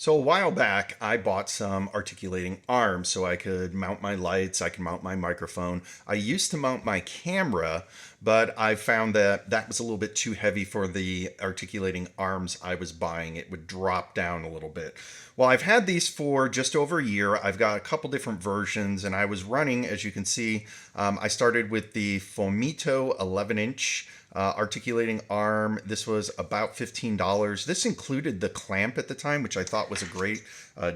So a while back, I bought some articulating arms so I could mount my lights, I can mount my microphone. I used to mount my camera, but I found that that was a little bit too heavy for the articulating arms I was buying. It would drop down a little bit. Well, I've had these for just over a year. I've got a couple different versions, and I was running, as you can see, I started with the Fomito 11-inch articulating arm. This was about $15. This included the clamp at the time, which I thought was a great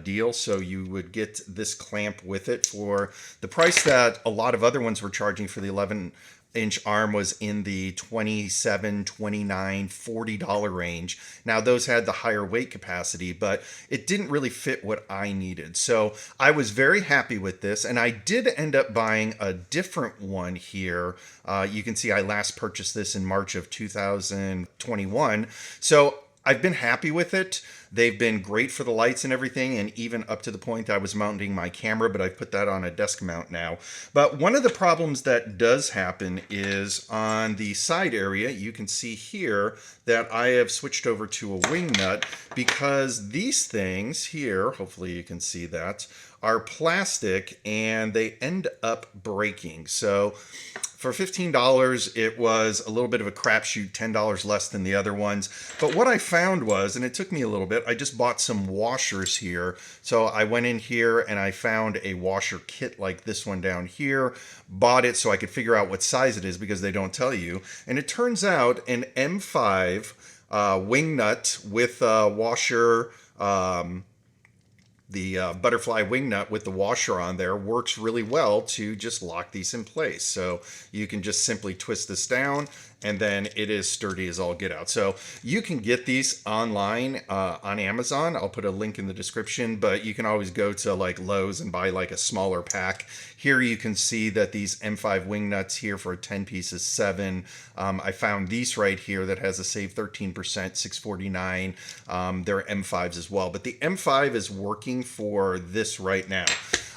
deal. So you would get this clamp with it for the price that a lot of other ones were charging for the 11-inch arm was in the $27, $29, $40 range. Now those had the higher weight capacity, but it didn't really fit what I needed. So I was very happy with this, and I did end up buying a different one here. You can see I last purchased this in March of 2021. So I've been happy with it. They've been great for the lights and everything, and even up to the point I was mounting my camera, but I've put that on a desk mount now. But one of the problems that does happen is on the side area. You can see here that I have switched over to a wing nut because these things here, hopefully you can see that, are plastic and they end up breaking. So for $15, it was a little bit of a crapshoot, $10 less than the other ones. But what I found was, and it took me a little bit, I just bought some washers here. So I went in here and I found a washer kit like this one down here, bought it so I could figure out what size it is because they don't tell you. And it turns out an M5 wing nut with a washer, the butterfly wing nut with the washer on there works really well to just lock these in place. So you can just simply twist this down and then it is sturdy as all get out. So you can get these online on Amazon. I'll put a link in the description, but you can always go to like Lowe's and buy like a smaller pack. Here you can see that these M5 wing nuts here for a 10 piece is $7. I found these right here that has a save 13%, $6.49. They're M5s as well, but the M5 is working for this right now.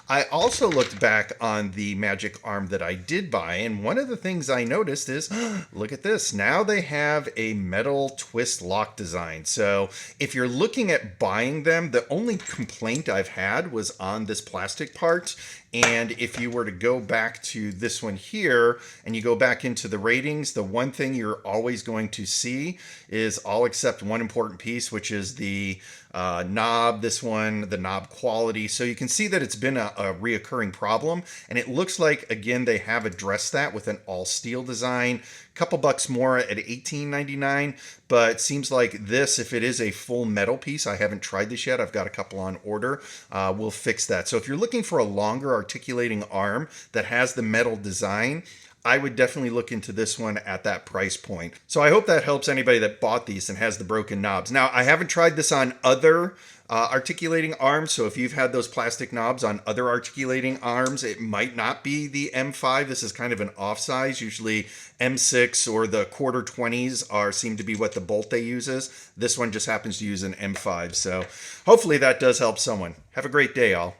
I also looked back on the Magic Arm that I did buy, and one of the things I noticed is, look at this. Now they have a metal twist lock design. So if you're looking at buying them, the only complaint I've had was on this plastic part. And if you were to go back to this one here and you go back into the ratings, the one thing you're always going to see is all except one important piece, which is the knob, this one, the knob quality. So you can see that it's been a reoccurring problem. And it looks like, again, they have addressed that with an all steel design. Couple bucks more at $18.99, but it seems like this, if it is a full metal piece, I haven't tried this yet, I've got a couple on order, we'll fix that. So if you're looking for a longer articulating arm that has the metal design, I would definitely look into this one at that price point. So I hope that helps anybody that bought these and has the broken knobs. Now, I haven't tried this on other articulating arms, so if you've had those plastic knobs on other articulating arms, it might not be the M5. This is kind of an off size. Usually M6 or the quarter 20s seem to be what the bolt they use is. This one just happens to use an M5, so hopefully that does help someone. Have a great day, all.